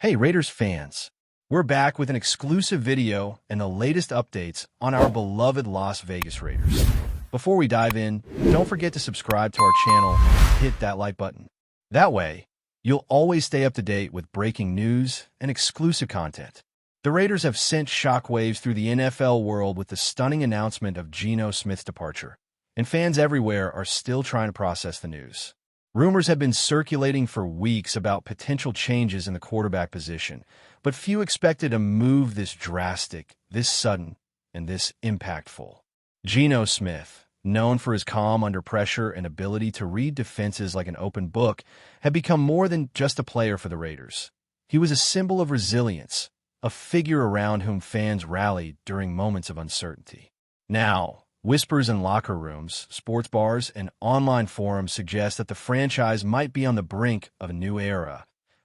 Hey Raiders fans, we're back with an exclusive video and the latest updates on our beloved Las Vegas Raiders. Before we dive in, don't forget to subscribe to our channel and hit that like button. That way, you'll always stay up to date with breaking news and exclusive content. The Raiders have sent shockwaves through the NFL world with the stunning announcement of Geno Smith's departure, and fans everywhere are still trying to process the news. Rumors have been circulating for weeks about potential changes in the quarterback position, but few expected a move this drastic, this sudden, and this impactful. Geno Smith, known for his calm under pressure and ability to read defenses like an open book, had become more than just a player for the Raiders. He was a symbol of resilience, a figure around whom fans rallied during moments of uncertainty. Now, whispers in locker rooms, sports bars, and online forums suggest that the franchise might be on the brink of a new era,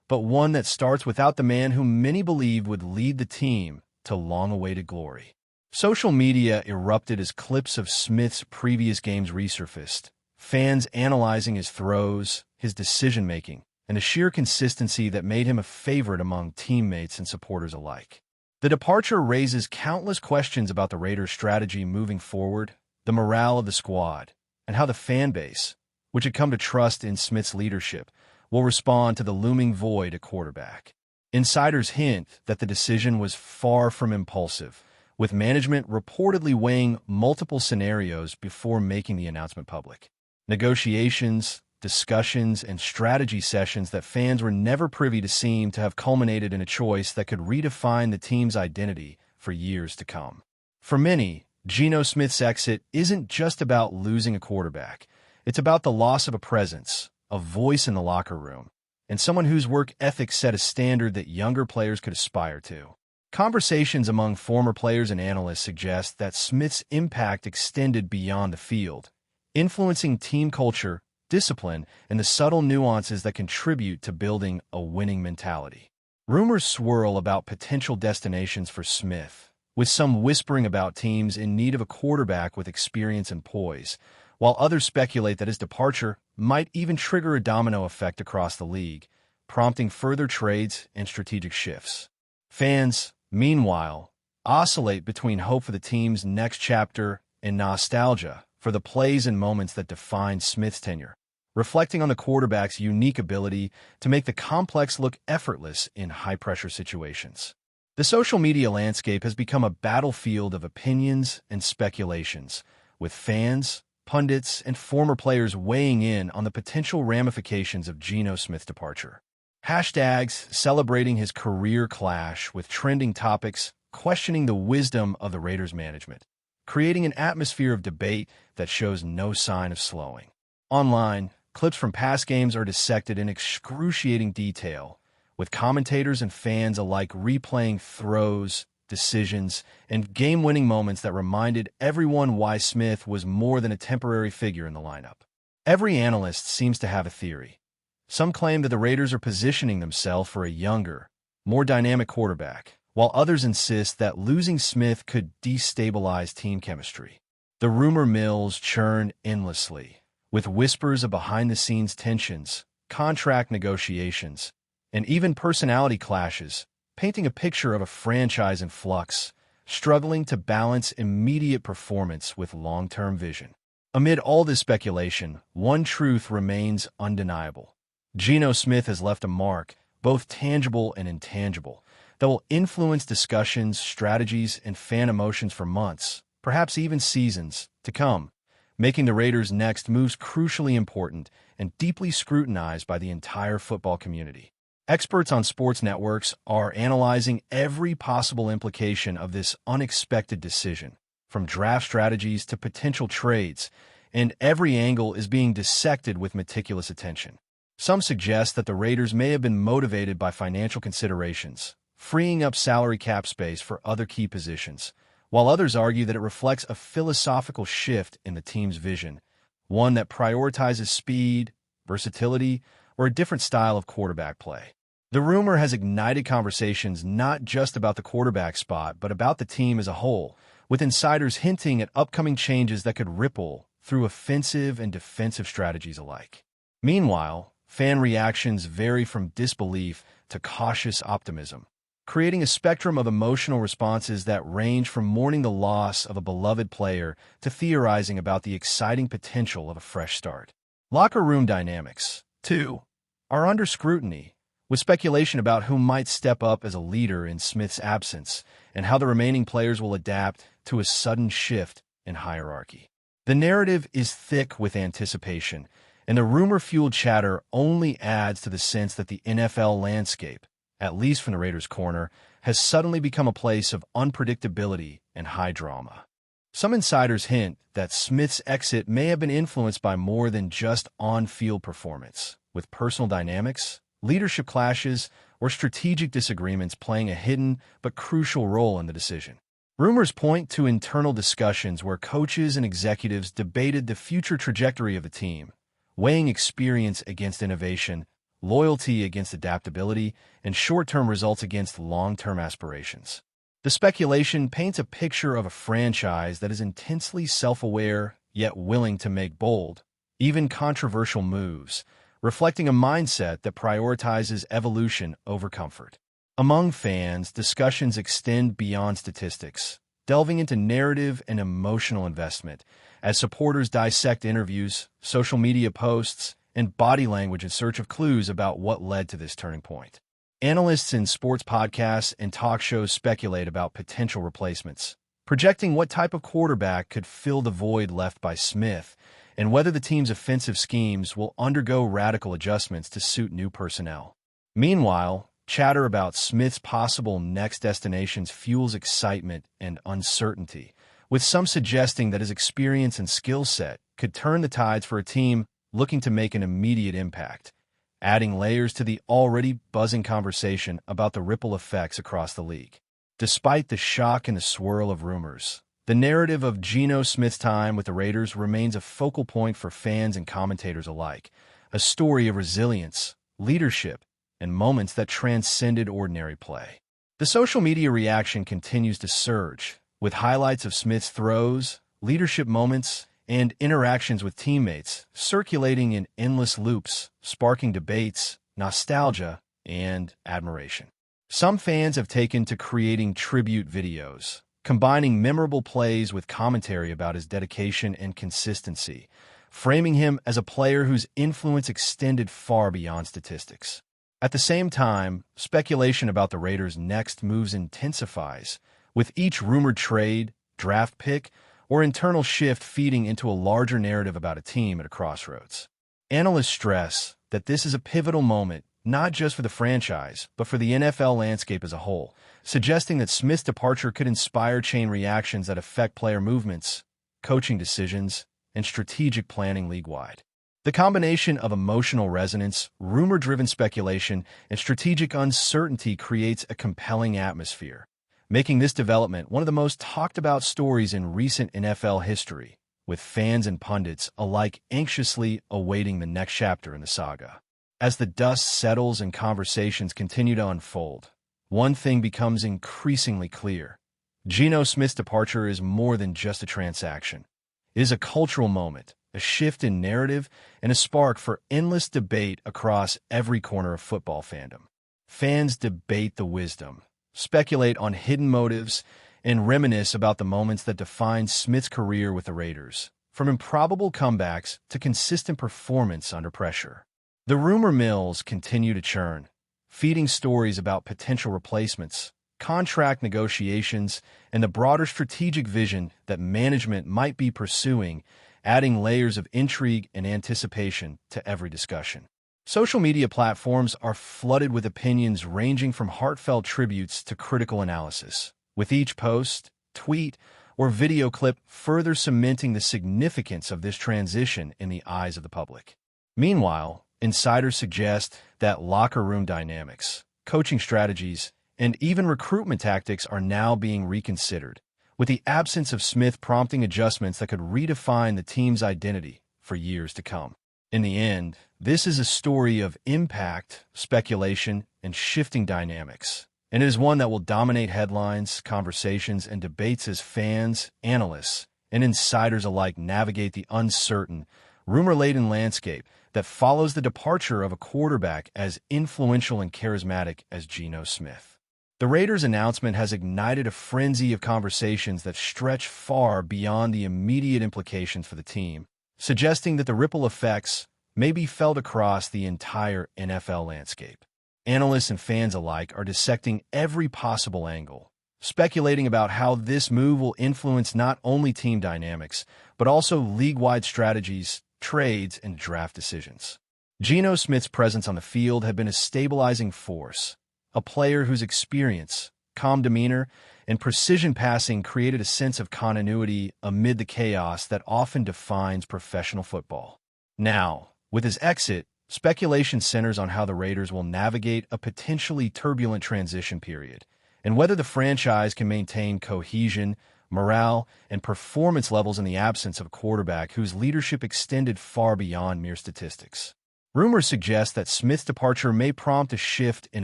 but one that starts without the man whom many believed would lead the team to long-awaited glory. Social media erupted as clips of Smith's previous games resurfaced, fans analyzing his throws, his decision-making, and the sheer consistency that made him a favorite among teammates and supporters alike. The departure raises countless questions about the Raiders' strategy moving forward, the morale of the squad, and how the fan base, which had come to trust in Smith's leadership, will respond to the looming void at quarterback. Insiders hint that the decision was far from impulsive, with management reportedly weighing multiple scenarios before making the announcement public. Negotiations, discussions, and strategy sessions that fans were never privy to seem to have culminated in a choice that could redefine the team's identity for years to come. For many, Geno Smith's exit isn't just about losing a quarterback. It's about the loss of a presence, a voice in the locker room, and someone whose work ethic set a standard that younger players could aspire to. Conversations among former players and analysts suggest that Smith's impact extended beyond the field, influencing team culture, discipline, and the subtle nuances that contribute to building a winning mentality. Rumors swirl about potential destinations for Smith, with some whispering about teams in need of a quarterback with experience and poise, while others speculate that his departure might even trigger a domino effect across the league, prompting further trades and strategic shifts. Fans, meanwhile, oscillate between hope for the team's next chapter and nostalgia for the plays and moments that defined Smith's tenure, reflecting on the quarterback's unique ability to make the complex look effortless in high-pressure situations. The social media landscape has become a battlefield of opinions and speculations, with fans, pundits, and former players weighing in on the potential ramifications of Geno Smith's departure. Hashtags celebrating his career clash with trending topics questioning the wisdom of the Raiders' management, creating an atmosphere of debate that shows no sign of slowing. Online, clips from past games are dissected in excruciating detail, with commentators and fans alike replaying throws, decisions, and game-winning moments that reminded everyone why Smith was more than a temporary figure in the lineup. Every analyst seems to have a theory. Some claim that the Raiders are positioning themselves for a younger, more dynamic quarterback, while others insist that losing Smith could destabilize team chemistry. The rumor mills churn endlessly, with whispers of behind-the-scenes tensions, contract negotiations, and even personality clashes, painting a picture of a franchise in flux, struggling to balance immediate performance with long-term vision. Amid all this speculation, one truth remains undeniable. Geno Smith has left a mark, both tangible and intangible, that will influence discussions, strategies, and fan emotions for months, perhaps even seasons, to come, making the Raiders' next moves crucially important and deeply scrutinized by the entire football community. Experts on sports networks are analyzing every possible implication of this unexpected decision, from draft strategies to potential trades, and every angle is being dissected with meticulous attention. Some suggest that the Raiders may have been motivated by financial considerations, freeing up salary cap space for other key positions, while others argue that it reflects a philosophical shift in the team's vision, one that prioritizes speed, versatility, or a different style of quarterback play. The rumor has ignited conversations not just about the quarterback spot, but about the team as a whole, with insiders hinting at upcoming changes that could ripple through offensive and defensive strategies alike. Meanwhile, fan reactions vary from disbelief to cautious optimism, creating a spectrum of emotional responses that range from mourning the loss of a beloved player to theorizing about the exciting potential of a fresh start. Locker room dynamics, too, are under scrutiny, with speculation about who might step up as a leader in Smith's absence and how the remaining players will adapt to a sudden shift in hierarchy. The narrative is thick with anticipation, and the rumor-fueled chatter only adds to the sense that the NFL landscape, at least from the Raiders' corner, has suddenly become a place of unpredictability and high drama. Some insiders hint that Smith's exit may have been influenced by more than just on-field performance, with personal dynamics, leadership clashes, or strategic disagreements playing a hidden but crucial role in the decision. Rumors point to internal discussions where coaches and executives debated the future trajectory of the team, weighing experience against innovation, loyalty against adaptability, and short-term results against long-term aspirations. The speculation paints a picture of a franchise that is intensely self-aware yet willing to make bold, even controversial moves, reflecting a mindset that prioritizes evolution over comfort. Among fans, discussions extend beyond statistics, delving into narrative and emotional investment, as supporters dissect interviews, social media posts, and body language in search of clues about what led to this turning point. Analysts in sports podcasts and talk shows speculate about potential replacements, projecting what type of quarterback could fill the void left by Smith, and whether the team's offensive schemes will undergo radical adjustments to suit new personnel. Meanwhile, chatter about Smith's possible next destinations fuels excitement and uncertainty, with some suggesting that his experience and skill set could turn the tides for a team looking to make an immediate impact, adding layers to the already buzzing conversation about the ripple effects across the league. Despite the shock and the swirl of rumors, the narrative of Geno Smith's time with the Raiders remains a focal point for fans and commentators alike, a story of resilience, leadership, and moments that transcended ordinary play. The social media reaction continues to surge, with highlights of Smith's throws, leadership moments, and interactions with teammates circulating in endless loops, sparking debates, nostalgia, and admiration. Some fans have taken to creating tribute videos, combining memorable plays with commentary about his dedication and consistency, framing him as a player whose influence extended far beyond statistics. At the same time, speculation about the Raiders' next moves intensifies, with each rumored trade, draft pick, or internal shift feeding into a larger narrative about a team at a crossroads. Analysts stress that this is a pivotal moment not just for the franchise, but for the NFL landscape as a whole, suggesting that Smith's departure could inspire chain reactions that affect player movements, coaching decisions, and strategic planning league-wide. The combination of emotional resonance, rumor-driven speculation, and strategic uncertainty creates a compelling atmosphere, making this development one of the most talked-about stories in recent NFL history, with fans and pundits alike anxiously awaiting the next chapter in the saga. As the dust settles and conversations continue to unfold, one thing becomes increasingly clear. Geno Smith's departure is more than just a transaction. It is a cultural moment, a shift in narrative, and a spark for endless debate across every corner of football fandom. Fans debate the wisdom, speculate on hidden motives, and reminisce about the moments that defined Smith's career with the Raiders, from improbable comebacks to consistent performance under pressure. The rumor mills continue to churn, feeding stories about potential replacements, contract negotiations, and the broader strategic vision that management might be pursuing, adding layers of intrigue and anticipation to every discussion. Social media platforms are flooded with opinions ranging from heartfelt tributes to critical analysis, with each post, tweet, or video clip further cementing the significance of this transition in the eyes of the public. Meanwhile, insiders suggest that locker room dynamics, coaching strategies, and even recruitment tactics are now being reconsidered, with the absence of Smith prompting adjustments that could redefine the team's identity for years to come. In the end, this is a story of impact, speculation, and shifting dynamics, and it is one that will dominate headlines, conversations, and debates as fans, analysts, and insiders alike navigate the uncertain, rumor-laden landscape that follows the departure of a quarterback as influential and charismatic as Geno Smith. The Raiders' announcement has ignited a frenzy of conversations that stretch far beyond the immediate implications for the team, suggesting that the ripple effects may be felt across the entire NFL landscape. Analysts and fans alike are dissecting every possible angle, speculating about how this move will influence not only team dynamics, but also league-wide strategies, trades, and draft decisions. Geno Smith's presence on the field had been a stabilizing force, a player whose experience, calm demeanor, and precision passing created a sense of continuity amid the chaos that often defines professional football. Now, with his exit, speculation centers on how the Raiders will navigate a potentially turbulent transition period, and whether the franchise can maintain cohesion, morale, and performance levels in the absence of a quarterback whose leadership extended far beyond mere statistics. Rumors suggest that Smith's departure may prompt a shift in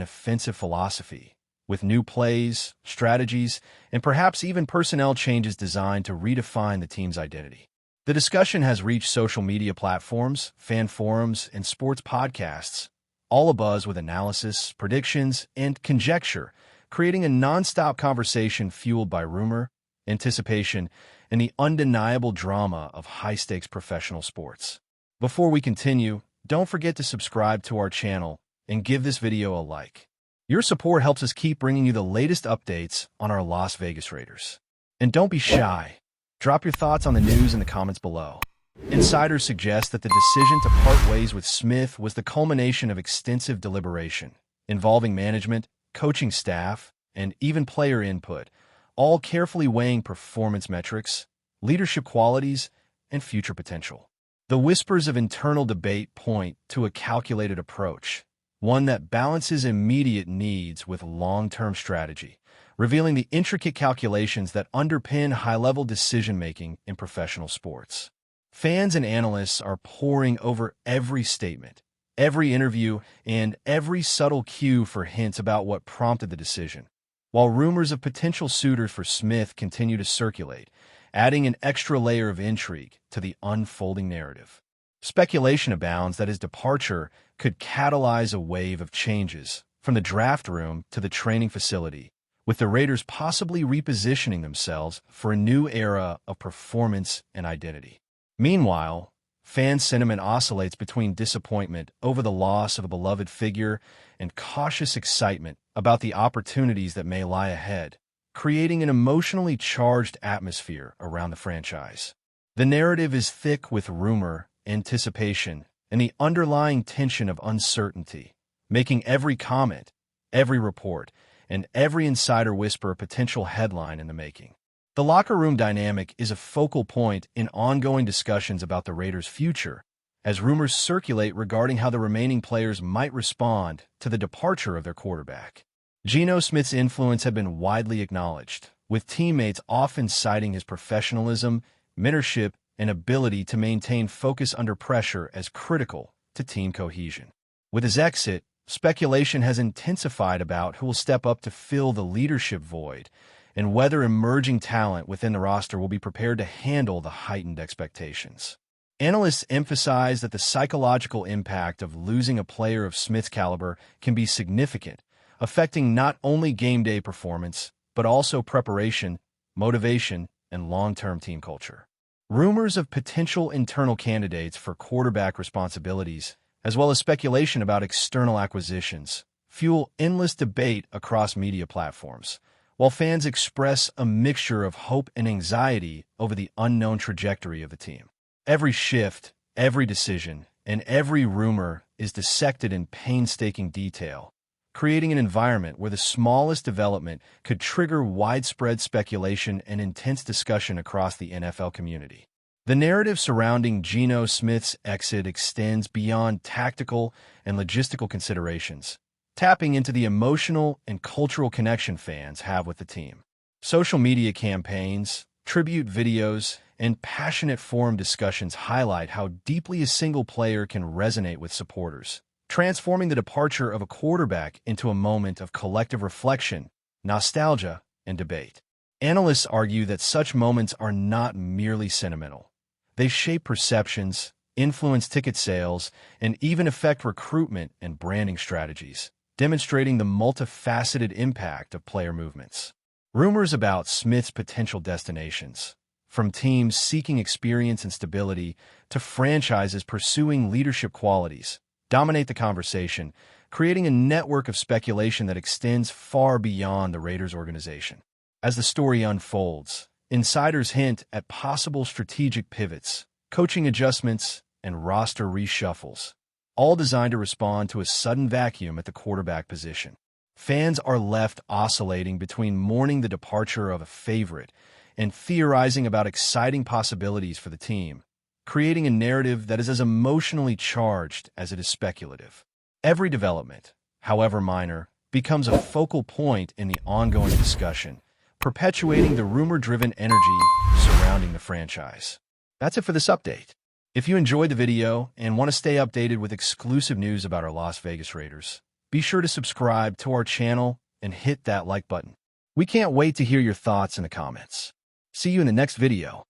offensive philosophy, with new plays, strategies, and perhaps even personnel changes designed to redefine the team's identity. The discussion has reached social media platforms, fan forums, and sports podcasts, all abuzz with analysis, predictions, and conjecture, creating a nonstop conversation fueled by rumor, anticipation, and the undeniable drama of high-stakes professional sports. Before we continue, don't forget to subscribe to our channel and give this video a like. Your support helps us keep bringing you the latest updates on our Las Vegas Raiders. And don't be shy. Drop your thoughts on the news in the comments below. Insiders suggest that the decision to part ways with Smith was the culmination of extensive deliberation, involving management, coaching staff, and even player input, all carefully weighing performance metrics, leadership qualities, and future potential. The whispers of internal debate point to a calculated approach, one that balances immediate needs with long-term strategy, revealing the intricate calculations that underpin high-level decision-making in professional sports. Fans and analysts are poring over every statement, every interview, and every subtle cue for hints about what prompted the decision, while rumors of potential suitors for Smith continue to circulate, adding an extra layer of intrigue to the unfolding narrative. Speculation abounds that his departure could catalyze a wave of changes, from the draft room to the training facility, with the Raiders possibly repositioning themselves for a new era of performance and identity. Meanwhile, fan sentiment oscillates between disappointment over the loss of a beloved figure and cautious excitement about the opportunities that may lie ahead, creating an emotionally charged atmosphere around the franchise. The narrative is thick with rumor, anticipation, and the underlying tension of uncertainty, making every comment, every report, and every insider whisper a potential headline in the making. The locker room dynamic is a focal point in ongoing discussions about the Raiders' future, as rumors circulate regarding how the remaining players might respond to the departure of their quarterback. Geno Smith's influence had been widely acknowledged, with teammates often citing his professionalism, mentorship, and ability to maintain focus under pressure as critical to team cohesion. With his exit, speculation has intensified about who will step up to fill the leadership void and whether emerging talent within the roster will be prepared to handle the heightened expectations. Analysts emphasize that the psychological impact of losing a player of Smith's caliber can be significant, affecting not only game day performance, but also preparation, motivation, and long-term team culture. Rumors of potential internal candidates for quarterback responsibilities, as well as speculation about external acquisitions, fuel endless debate across media platforms, while fans express a mixture of hope and anxiety over the unknown trajectory of the team. Every shift, every decision, and every rumor is dissected in painstaking detail, creating an environment where the smallest development could trigger widespread speculation and intense discussion across the NFL community. The narrative surrounding Geno Smith's exit extends beyond tactical and logistical considerations, tapping into the emotional and cultural connection fans have with the team. Social media campaigns, tribute videos, and passionate forum discussions highlight how deeply a single player can resonate with supporters, transforming the departure of a quarterback into a moment of collective reflection, nostalgia, and debate. Analysts argue that such moments are not merely sentimental. They shape perceptions, influence ticket sales, and even affect recruitment and branding strategies, demonstrating the multifaceted impact of player movements. Rumors about Smith's potential destinations, from teams seeking experience and stability to franchises pursuing leadership qualities, dominate the conversation, creating a network of speculation that extends far beyond the Raiders organization. As the story unfolds, insiders hint at possible strategic pivots, coaching adjustments, and roster reshuffles, all designed to respond to a sudden vacuum at the quarterback position. Fans are left oscillating between mourning the departure of a favorite and theorizing about exciting possibilities for the team, creating a narrative that is as emotionally charged as it is speculative. Every development, however minor, becomes a focal point in the ongoing discussion, perpetuating the rumor-driven energy surrounding the franchise. That's it for this update. If you enjoyed the video and want to stay updated with exclusive news about our Las Vegas Raiders, be sure to subscribe to our channel and hit that like button. We can't wait to hear your thoughts in the comments. See you in the next video.